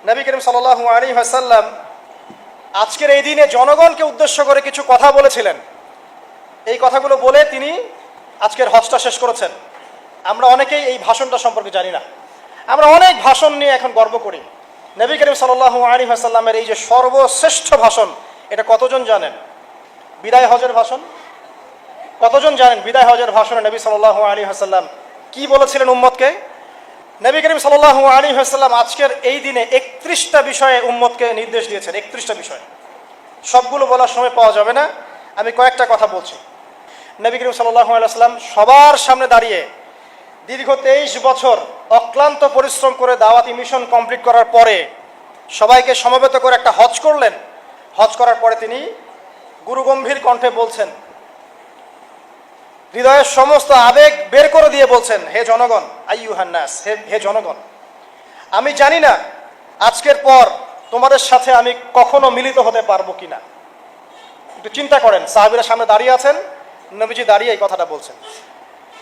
নবী করিম সাল্লাল্লাহু আলাইহি ওয়াসাল্লাম আজকের এই দিনে জনগণকে উদ্দেশ্য করে কিছু কথা বলেছিলেন। এই কথাগুলো বলে তিনি আজকের হজটা শেষ করেছেন। আমরা অনেকেই এই ভাষণটা সম্পর্কে জানি না। আমরা অনেক ভাষণ নিয়ে এখন গর্ব করি। নবী করিম সাল্লাল্লাহু আলাইহি ওয়াসাল্লামের এই যে সর্বশ্রেষ্ঠ ভাষণ, এটা কতজন জানেন? বিদায় হজের ভাষণ। কতজন জানেন বিদায় হজের ভাষণে নবী সাল্লাল্লাহু আলাইহি ওয়াসাল্লাম কি বলেছিলেন উম্মতকে? নবী করিম সাল্লাল্লাহু আলাইহি ওয়াসাল্লাম আজকের এই দিনে 31টা বিষয়ে উম্মতকে নির্দেশ দিয়েছেন। 31টা বিষয়, সবগুলো বলার সময় পাওয়া যাবে না, আমি কয়েকটা কথা বলছি। নবী করিম সাল্লাল্লাহু আলাইহি ওয়াসাল্লাম সবার সামনে দাঁড়িয়ে দীর্ঘ 23 বছর অক্লান্ত পরিশ্রম করে দাওয়াতি মিশন কমপ্লিট করার পরে সবাইকে সমবেত করে একটা হজ করলেন। হজ করার পরে তিনি গুরুগম্ভীর কণ্ঠে বলছেন, হৃদয়ের সমস্ত আবেগ বের করে দিয়ে বলছেন, হে জনগণ, আইয়ুহান নাস, হে জনগণ, আমি জানি না আজকের পর তোমাদের সাথে আমি কখনো মিলিত হতে পারবো কিনা। একটু চিন্তা করেন, সাহাবীরা সামনে দাঁড়িয়ে আছেন, নবীজি দাঁড়িয়ে এই কথাটা বলছেন,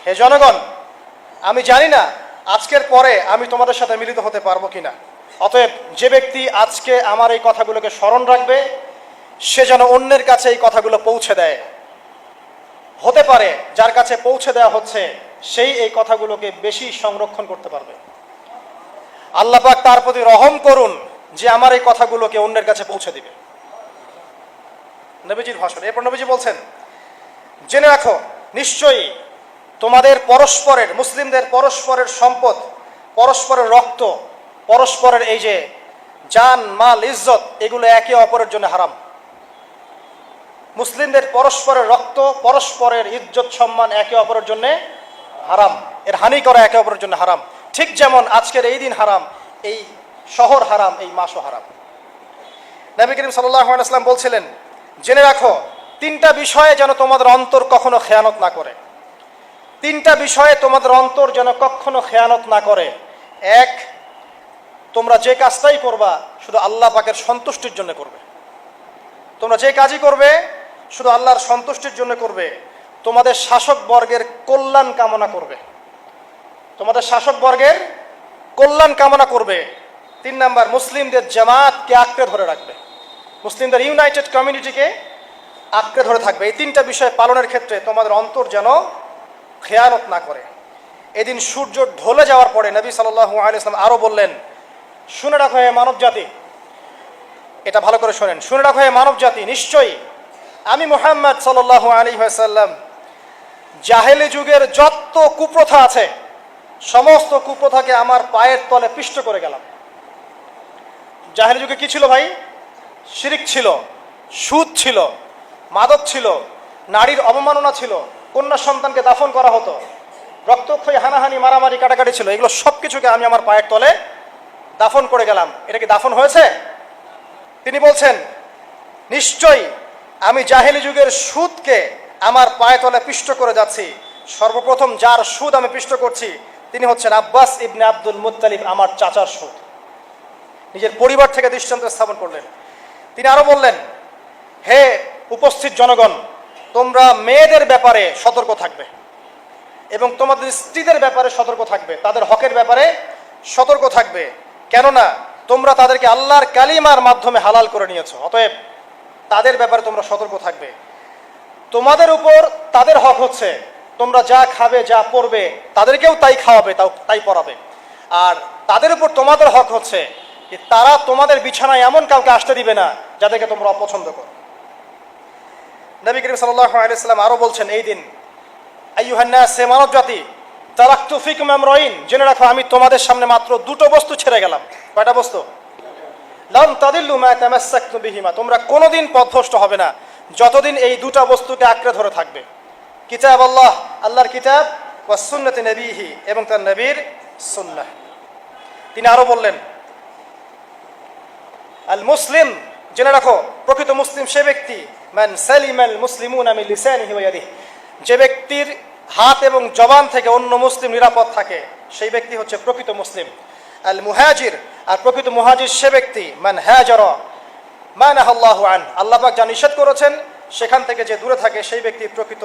হে জনগণ, আমি জানি না আজকের পরে আমি তোমাদের সাথে মিলিত হতে পারবো কিনা। অতএব যে ব্যক্তি আজকে আমার এই কথাগুলোকে স্মরণ রাখবে, সে যেন অন্যের কাছে এই কথাগুলো পৌঁছে দেয়। হতে পারে যার কাছে পৌঁছে দেওয়া হচ্ছে সেই এই কথাগুলোকে বেশি সংরক্ষণ করতে পারবে। আল্লাহ পাক তার প্রতি রহম করুন যে আমার এই কথাগুলোকে অন্যের কাছে পৌঁছে দিবে। নবীজির ভাষণ। এরপর নবীজি বলছেন, জেনে রাখো নিশ্চয়ই তোমাদের পরস্পরের, মুসলিমদের পরস্পরের সম্পদ, পরস্পরের রক্ত, পরস্পরের এই যে জান, মাল, ইজ্জত, এগুলো একে অপরের জন্য হারাম। মুসলিমদের পরস্পরের রক্ত, পরস্পরের ইজ্জত, সম্মান একে অপরের জন্য হারাম। এর হানি করা একে অপরের জন্য হারাম। ঠিক যেমন আজকের এই দিন হারাম, এই শহর হারাম, এই মাসও হারাম। নবী করিম সাল্লাল্লাহু আলাইহি ওয়াসাল্লাম বলছিলেন, জেনে রাখো 3টা বিষয়ে যেন তোমাদের অন্তর কখনো খেয়ানত না করে। 3টা বিষয়ে তোমাদের অন্তর যেন কখনো খেয়ানত না করে। 1, তোমরা যে কাজটাই করবা শুধু আল্লাহ পাকের সন্তুষ্টির জন্য করবে। তোমরা যে কাজই করবে শুধু আল্লাহর সন্তুষ্টির জন্য করবে। তোমাদের শাসক বর্গের কল্যাণ কামনা করবে। তোমাদের শাসক বর্গের কল্যাণ কামনা করবে। 3 নাম্বার, মুসলিমদের জামাতকে আঁকড়ে ধরে রাখবে। মুসলিমদের ইউনাইটেড কমিউনিটিকে আঁকড়ে ধরে থাকবে। এই 3টা বিষয় পালনের ক্ষেত্রে তোমাদের অন্তর যেন খেয়ানত না করে। এদিন সূর্য ঢলে যাওয়ার পরে নবী সাল্লাল্লাহু আলাইহি ওয়াসাল্লাম আরো বললেন, শুনে রাখো হে মানব জাতি, এটা ভালো করে শোনেন, শুনে রাখো হে মানব জাতি, নিশ্চয়ই আমি মুহাম্মদ সাল্লাল্লাহু আলাইহি ওয়াসাল্লাম জাহেলি যুগের যত কুপ্রথা আছে সমস্ত কুপ্রথাকে আমার পায়ের তলে পিষ্ট করে গেলাম। জাহেলি যুগে কি ছিল ভাই? শিরিক ছিল, সুদ ছিল, মাদক ছিল, নারীর অবমাননা ছিল, কন্যা সন্তানকে দাফন করা হতো, রক্তক্ষয়ী, হানাহানি, মারামারি, কাটাকাটি ছিল। এগুলো সব কিছুকে আমি আমার পায়ের তলে দাফন করে গেলাম। এটা কি দাফন হয়েছে? তিনি বলছেন, নিশ্চয়ই আমি জাহেলি যুগের সুদকে আমার পায়ে তলে পিষ্ট করে যাচ্ছি। সর্বপ্রথম যার সুদ আমি পিষ্ট করছি তিনি হচ্ছেন আব্বাস ইবনে আব্দুল মুত্তালিব, আমার চাচার সুদ। নিজের পরিবার থেকে দৃষ্টান্ত স্থাপন করলেন। তিনি আরো বললেন, হে উপস্থিত জনগণ, তোমরা মেয়েদের ব্যাপারে সতর্ক থাকবে এবং তোমাদের স্ত্রীদের ব্যাপারে সতর্ক থাকবে, তাদের হকের ব্যাপারে সতর্ক থাকবে, কেননা তোমরা তাদেরকে আল্লাহর কালিমার মাধ্যমে হালাল করে নিয়েছো। অতএব তাদের ব্যাপারে তোমরা সতর্ক থাকবে। তোমাদের উপর তাদের হক হচ্ছে তোমরা যা খাবে, যা পরবে, তাদেরকেও তাই খাওয়াবে, তাই পরাবে। আর তাদের উপর তোমাদের হক হচ্ছে যে তারা তোমাদের বিছানায় এমন কাউকে আসতে দিবে না যাদেরকে তোমরা অপছন্দ করো। নবী করিম সাল্লাল্লাহু আলাইহি ওয়াসাল্লাম আরো বলছেন, এই দিন আইয়ুহান নাস, হে মানব জাতি, তারাকতু ফিকুম আমরাইন, জেনে রাখো আমি তোমাদের সামনে মাত্র 2টো বস্তু ছেড়ে গেলাম। কয়টা বস্তু? লান তাদিল্লু মা তামাসসাকতুম বিহিমা, তোমরা কোনোদিন পথভ্রষ্ট হবে না যতদিন এই 2টা বস্তুকে আঁকড়ে ধরে থাকবে। কিতাব আল্লাহ, আল্লাহর কিতাব, ওয়া সুন্নতি নবীহি, এবং তার নবীর সুন্নাহ। তিনি আরো বললেন, আল মুসলিম, জেনে রাখো প্রকৃত মুসলিম সে ব্যক্তি, মান সালিমাল মুসলিমুনা মিন লিসানিহি ওয়া ইয়াদিহি, যে ব্যক্তির হাত এবং জবান থেকে অন্য মুসলিম নিরাপদ থাকে সেই ব্যক্তি হচ্ছে প্রকৃত মুসলিম। আল মুহাজির, আর প্রকৃত মুহাজির সে ব্যক্তি, মান হাজারা মা নাহাল্লাহু আন, আল্লাহ পাক যা নিষেধ করেছেন সেখান থেকে যে দূরে থাকে সেই ব্যক্তি প্রকৃত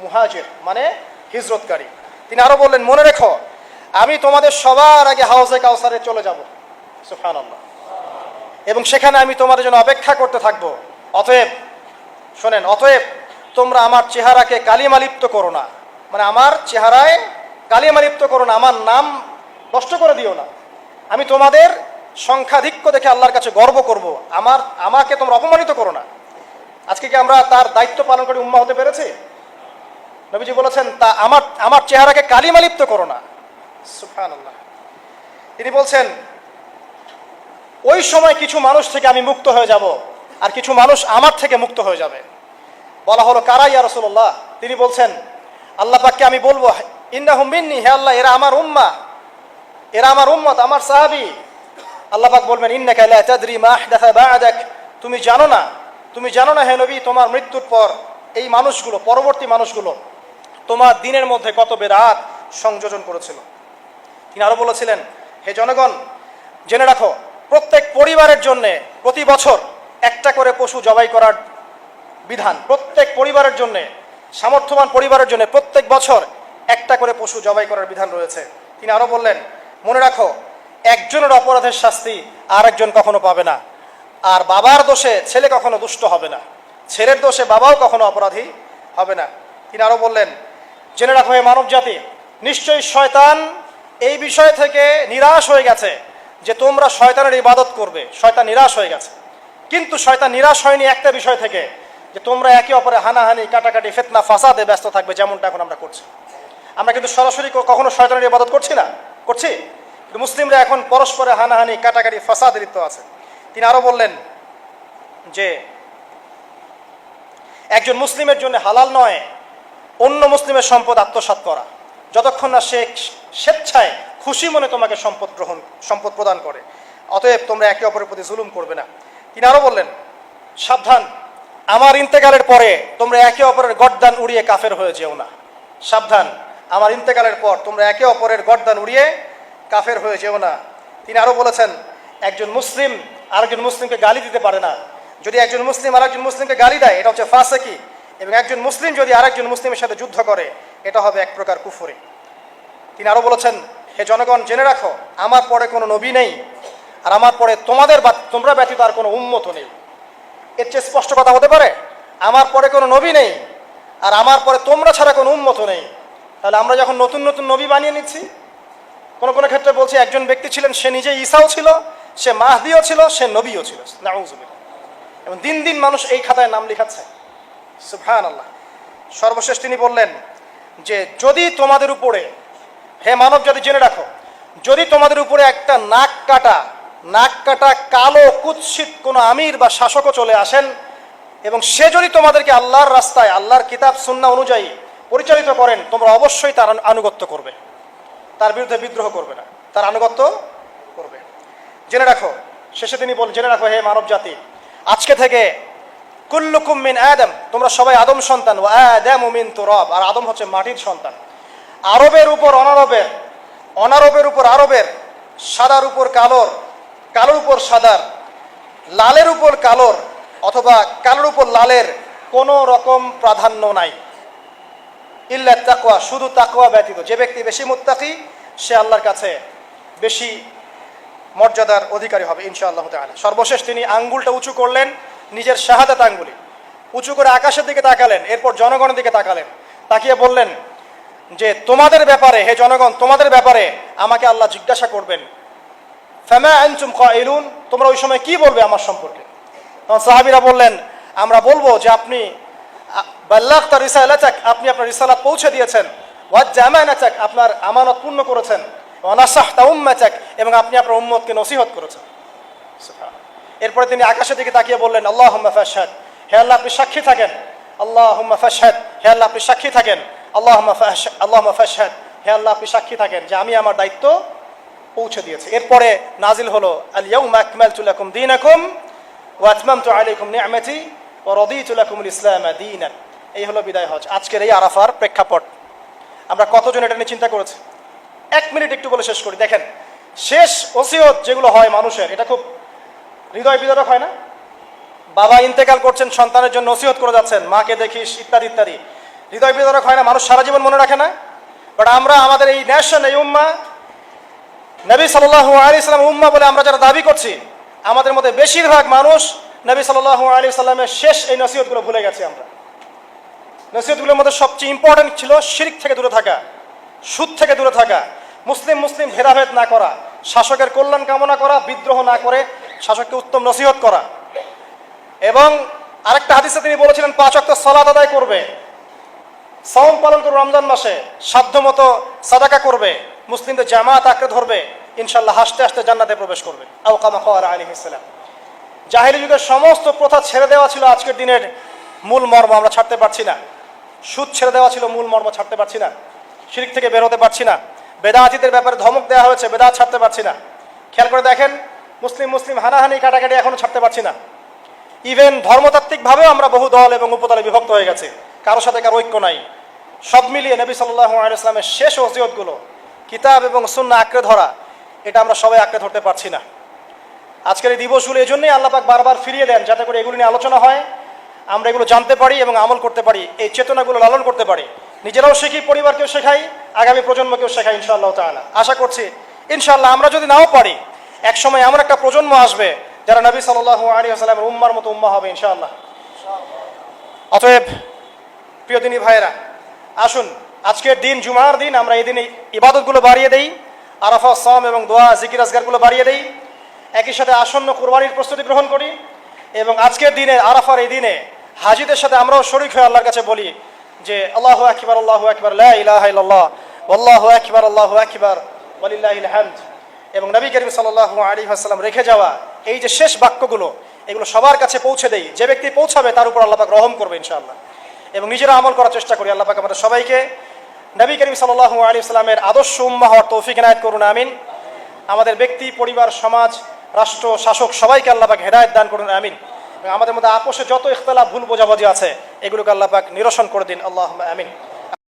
মুহাজির, মানে হিজরতকারী। তিনি আরো বললেন, মনে রেখো আমি তোমাদের সবার আগে হাউজে কাউসারে চলে যাব। সুবহানাল্লাহ। এবং সেখানে আমি তোমাদের জন্য অপেক্ষা করতে থাকবো। অতএব শোনেন, অতএব তোমরা আমার চেহারাকে কালিমালিপ্ত করো না, মানে আমার চেহারায় কালিমালিপ্ত করো না, আমার নাম নষ্ট করে দিও না। আমি তোমাদের সংখ্যাধিক্য দেখে আল্লাহর কাছে গর্ব করব, আমাকে তোমরা অপমানিত করো না। আজকে কি আমরা তার দায়িত্ব পালন করে উম্মাহ হতে পেরেছি? নবীজি বলেছেন তা আমার চেহারাকে কালিমালিপ্ত করো না। সুবহানাল্লাহ। তিনি বলছেন ওই সময় কিছু মানুষ থেকে আমি মুক্ত হয়ে যাব, আর কিছু মানুষ আমার থেকে মুক্ত হয়ে যাবে। বলা হলো কারা ইয়া রাসূলুল্লাহ? তিনি বলছেন আল্লাহ পাককে আমি বলবো ইন্নাহুম মিন্নি, হে আল্লাহ এরা আমার উম্মাহ, এরা আমার উম্মত, আমার সাহাবী। আল্লাহ পাক বলবেন ইন্নাকা লা তাদরি মা আহদাসা বা'দাক, তুমি জানো না হে নবী, তোমার মৃত্যুর পর এই মানুষগুলো, পরবর্তী মানুষগুলো তোমার দিনের মধ্যে কত বেরাত সংযোজন করেছিল। তিনি আরো বলেছিলেন হে জনগণ, জেনে রাখো প্রত্যেক পরিবারের জন্য প্রতি বছর একটা করে পশু জবাই করার বিধান, প্রত্যেক পরিবারের জন্য, সামর্থ্যবান পরিবারের জন্য প্রত্যেক বছর একটা করে পশু জবাই করার বিধান রয়েছে। তিনি আরো বললেন মনে রাখো একজনের অপরাধের শাস্তি আর একজন কখনো পাবে না, আর বাবার দোষে ছেলে কখনো দুষ্ট হবে না, ছেলের দোষে বাবাও কখনো অপরাধী হবে না। তিনি আরো বললেন জেনে রাখো হে মানব জাতি, নিশ্চয়ই শয়তান এই বিষয় থেকে নিরাশ হয়ে গেছে যে তোমরা শয়তানের ইবাদত করবে। শয়তান নিরাশ হয়ে গেছে, কিন্তু শয়তান নিরাশ হয়নি একটা বিষয় থেকে, যে তোমরা একে অপরে হানাহানি, কাটাকাটি, ফিতনা, ফাসাদে ব্যস্ত থাকবে, যেমনটা এখন আমরা করছি। আমরা কিন্তু সরাসরি কখনো শয়তানের ইবাদত করছি না, করছি, কিন্তু মুসলিমরা এখন পরস্পরে হানাহানি, কাটাকাটি, ফাসাদে লিপ্ত আছে। তিনি আরো বললেন যে একজন মুসলিমের জন্য হালাল নয় অন্য মুসলিমের সম্পদ আত্মসাৎ করা, যতক্ষণ না সে স্বেচ্ছায় খুশি মনে তোমাকে সম্পদ প্রদান করে। অতএব তোমরা একে অপরের প্রতি জুলুম করবে না। তিনি আরো বললেন সাবধান, আমার ইন্তেকালের পরে তোমরা একে অপরের গর্দান উড়িয়ে কাফের হয়ে যেও না। সাবধান, আমার ইন্তেকালের পর তোমরা একে অপরের গর্দান উড়িয়ে কাফের হয়ে যেও না। তিনি আরো বলেছেন একজন মুসলিম আরেকজন মুসলিমকে গালি দিতে পারে না। যদি একজন মুসলিম আরেকজন মুসলিমকে গালি দেয় এটা হচ্ছে ফাসিকি, এবং একজন মুসলিম যদি আরেকজন মুসলিমের সাথে যুদ্ধ করে এটা হবে এক প্রকার কুফরি। তিনি আরো বলেছেন হে জনগণ জেনে রাখো আমার পরে কোনো নবী নেই, আর আমার পরে তোমরা ব্যতীত আর কোনো উম্মত নেই। এর চেয়ে স্পষ্ট কথা হতে পারে? আমার পরে কোনো নবী নেই আর আমার পরে তোমরা ছাড়া কোনো উম্মত নেই। তাহলে আমরা যখন নতুন নতুন নবী বানিয়ে নিচ্ছি, কোনো কোনো ক্ষেত্রে বলছি একজন ব্যক্তি ছিলেন, সে নিজে ঈসাও ছিল, সে মাহদিও ছিল, সে নবীও ছিল, নাউযুবিল্লাহ। এবং দিন দিন মানুষ এই খাতায় নাম লিখাচ্ছে, সুবহানাল্লাহ। সর্বশেষ তিনি বললেন যে যদি তোমাদের উপরে, হে মানব জাতি জেনে রাখো, যদি তোমাদের উপরে একটা নাক কাটা কালো কুৎসিত কোনো আমির বা শাসকও চলে আসেন এবং সে যদি তোমাদেরকে আল্লাহর রাস্তায়, আল্লাহর কিতাব সুন্নাহ অনুযায়ী পরিচালিত করেন, তোমরা অবশ্যই তার আনুগত্য করবে, তার বিরুদ্ধে বিদ্রোহ করবে না, তার আনুগত্য করবে। জেনে রাখো, শেষে তিনি বলেন জেনে রাখো হে মানব জাতি, আজকে থেকে কুল্লুকুম মিন আদম, তোমরা সবাই আদম সন্তান, ওয়া আদামু মিন তুরাব, আর আদম হচ্ছে মাটির সন্তান। আরবের উপর অনারবের, অনারবের উপর আরবের, সাদার উপর কালোর, কালোর উপর সাদার, লালের উপর কালোর অথবা কালোর উপর লালের কোনো রকম প্রাধান্য নাই। ইল্লা তাকওয়া, শুধু তাকওয়া ব্যতীত। যে ব্যক্তি বেশি মুত্তাকি সে আল্লাহর কাছে বেশি মর্যাদার অধিকারী হবে ইনশাআল্লাহ তাআলা। সর্বশেষ তিনি আঙ্গুলটা উঁচু করলেন, নিজের শাহাদাত আঙ্গুলি উঁচু করে আকাশের দিকে তাকালেন, এরপর জনগণের দিকে তাকালেন, তাকিয়ে বললেন যে তোমাদের ব্যাপারে, হে জনগণ তোমাদের ব্যাপারে আমাকে আল্লাহ জিজ্ঞাসা করবেন, ফামা আনতুম কাইলুন, তোমরা ওই সময় কি বলবে আমার সম্পর্কে? তখন সাহাবীরা বললেন আমরা বলবো যে আপনি বাল্লাগতা রিসালাতাক, আপনি আপনার রিসালাত পৌঁছে দিয়েছেন, ওয়া জামানাতাক, আপনার আমানত পূর্ণ করেছেন, ওয়া নাসাহতা উম্মাতাক, এবং আপনি আপনার উম্মতকে নসিহত করেছেন। এরপরে তিনি আকাশের দিকে তাকিয়ে বললেন আল্লাহুম্মা ফাশহাদ, হে আল্লাহ আপনি সাক্ষী থাকেন, আল্লাহুম্মা ফাশহাদ, হে আল্লাহ আপনি সাক্ষী থাকেন, আল্লাহুম্মা ফাশহাদ, হে আল্লাহ আপনি সাক্ষী থাকেন যে আমি আমার দায়িত্ব পৌঁছে দিয়েছি। এরপরে নাজিল হলো আল ইয়াউমা আকমালতু লাকুম দীনাকুম ওয়া আতমামতু আলাইকুম নি'মাতি ওয়া রাদিতু লাকুমুল ইসলামা দীনান। এই হলো বিদায় হজ, আজকের এই আরাফার প্রেক্ষাপট। আমরা কতজন এটা নিয়ে চিন্তা করেছি? 1 মিনিট একটু বলে শেষ করি। দেখেন, শেষ ওসিয়ত যেগুলো হয় মানুষের, এটা খুব হৃদয় বিদারক হয় না? বাবা ইন্তেকাল করছেন, সন্তানের জন্য ওসিয়ত করে যাচ্ছেন, মাকে দেখিস ইত্যাদি ইত্যাদি, হৃদয় বিদারক হয় না? মানুষ সারা জীবন মনে রাখে না? বাট আমরা আমাদের এই নেশন, এই উম্মাহ, নবী সাল্লাল্লাহু আলাইহি ওয়াসাল্লাম উম্মাহ বলে আমরা যারা দাবি করছি, আমাদের মধ্যে বেশিরভাগ মানুষ নবী সাল্লাল্লাহু আলাইহি সাল্লামের শেষ এই নসিহতগুলো ভুলে গেছি আমরা। নসিহতগুলোর মধ্যে সবচেয়ে ইম্পর্টেন্ট ছিল শিরক থেকে দূরে থাকা, সুদ থেকে দূরে থাকা, মুসলিম মুসলিম ভেদাভেদ না করা, শাসকের কল্যাণ কামনা করা, বিদ্রোহ না করে শাসককে উত্তম নসিহত করা। এবং আরেকটা হাদিসে তিনি বলেছিলেন 5 ওয়াক্ত সালাত আদায় করবে, সাওম পালন করবে, রমজান মাসে সাধ্যমতো সাদাকা করবে, মুসলিমদের জামাত আঁকড়ে ধরবে, ইনশাআল্লাহ হাসতে হাসতে জান্নাতে প্রবেশ করবে। আও কামা ক্বালা আলাইহিস সালাম। জাহেলি যুগের সমস্ত প্রথা ছেড়ে দেওয়া ছিল আজকের দিনের মূল মর্ম, আমরা ছাড়তে পারছি না। সুদ ছেড়ে দেওয়া ছিল মূল মর্ম, ছাড়তে পারছি না। শিরক থেকে বের হতে পারছি না। বেদাতীদের ব্যাপারে ধমক দেওয়া হয়েছে, বেদাত ছাড়তে পারছি না। খেয়াল করে দেখেন, মুসলিম মুসলিম হানাহানি কাটাকাটি এখনো ছাড়তে পারছি না। ইভেন ধর্মতাত্ত্বিকভাবেও আমরা বহু দল এবং উপদলে বিভক্ত হয়ে গেছে, কারোর সাথে কারো ঐক্য নাই। সব মিলিয়ে নবী সাল্লাল্লাহু আলাইহি ওয়াসাল্লামের শেষ ওসিয়তগুলো, কিতাব এবং সুন্নাহ আঁকড়ে ধরা, এটা আমরা সবাই আঁকড়ে ধরতে পারছি না। আজকের এই দিবসগুলো এই জন্যই আল্লাহ পাক বারবার ফিরিয়ে দেন, যাতে করে এগুলো নিয়ে আলোচনা হয়, আমরা এগুলো জানতে পারি এবং আমল করতে পারি, এই চেতনাগুলো লালন করতে পারি, নিজেরাও শিখি, পরিবারকেও শেখাই, আগামী প্রজন্মকেও শেখাই ইনশাআল্লাহ তাআলা। আশা করছি ইনশাআল্লাহ আমরা যদি নাও পারি, এক সময় এমন একটা প্রজন্ম আসবে যারা নবী সাল্লাল্লাহু আলাইহি ওয়াসাল্লামের উম্মার মতো উম্মাহ হবে ইনশাআল্লাহ। অতএব প্রিয় দিনী ভাইয়েরা, আসুন আজকের দিন জুমার দিন আমরা এই দিনে ইবাদতগুলো বাড়িয়ে দেই, আরাফা, সাওম এবং দোয়া, জিকির আজকারগুলো বাড়িয়ে দেই, একই সাথে আসন্ন কুরবানির প্রস্তুতি গ্রহণ করি এবং আজকের দিনে আরাফার এই দিনে হাজিদের সাথে আমরাও শরীক হয়ে আল্লাহর কাছে বলি যে আল্লাহু আকবার, আল্লাহু আকবার, লা ইলাহা ইল্লাল্লাহ, আল্লাহু আকবার, আল্লাহু আকবার, ওয়ালিল্লাহিল হামদ। এবং নবী করিম সাল্লাল্লাহু আলাইহি ওয়াসাল্লাম রেখে যাওয়া এই যে শেষ বাক্যগুলো, এগুলো সবার কাছে পৌঁছে দেই। যে ব্যক্তি পৌঁছাবে তার উপর আল্লাহ পাক রহম করবে ইনশাআল্লাহ। এবং নিজেরা আমল করার চেষ্টা করি। আল্লাহ পাক আমাদের সবাইকে নবী করিম সাল্লাল্লাহু আলাইহি ওয়াসাল্লামের আদর্শ উম্মাহ হওয়ার তৌফিক এনায়েত করুন, আমিন। আমাদের ব্যক্তি, পরিবার, সমাজ, রাষ্ট্র, শাসক সবাইকে আল্লাহ পাক হেদায়েত দান করুন, আমিন। আমাদের মধ্যে আপোষে যত ইখতিলাফ, ভুল বোঝাবুঝি আছে, এগুলোকে আল্লাহ পাক নিরসন করে দিন, আল্লাহুম্মা আমিন।